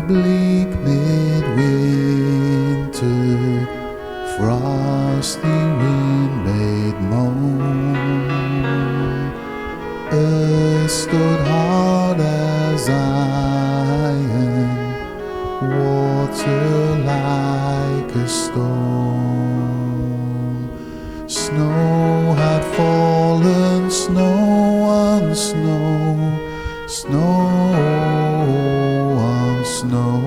bleak midwinter, frosty wind made moan. Earth stood hard as iron, water like a stone. Snow had fallen, snow on snow, snow on snow.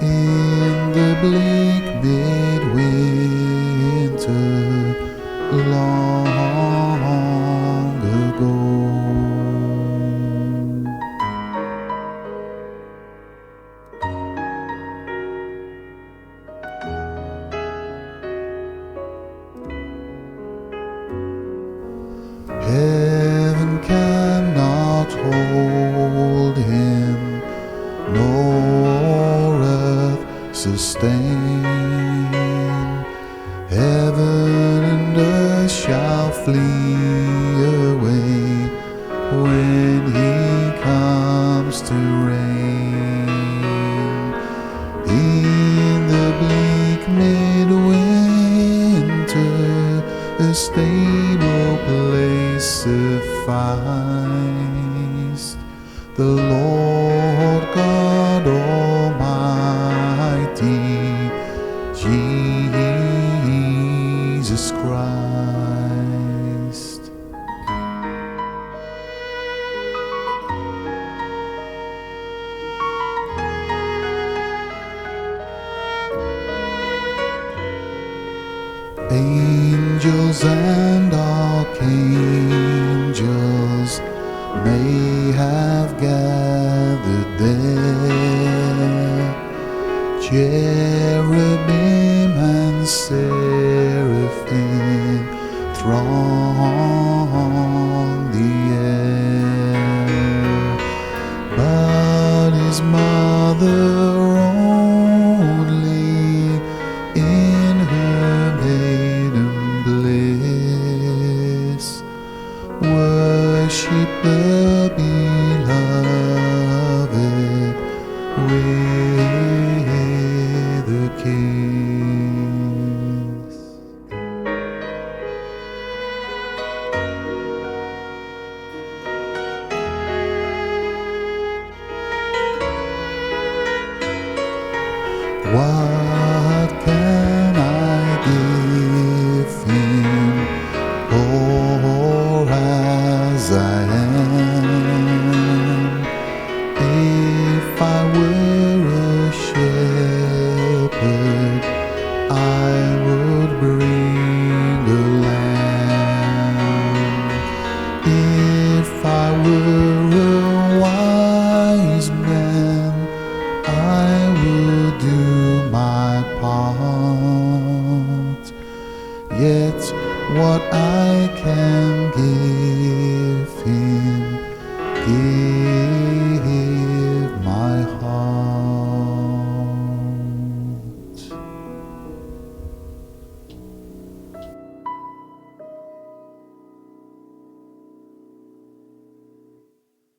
In the bleak midwinter, long ago. Heaven cannot hold him, nor earth sustain. Heaven and earth shall flee away when he comes to reign. In the bleak midwinter, a stable place sufficed. The Lord God Almighty, Jesus Christ. Angels and archangels may have gathered there, cherubim and seraphim throng the air, but his mother only in her maiden bliss worship the beloved with a kiss. What can I give him, poor as I am? If I were a shepherd, I would bring a lamb. If I were a wise man, I would do my part. Yet what I can give him, give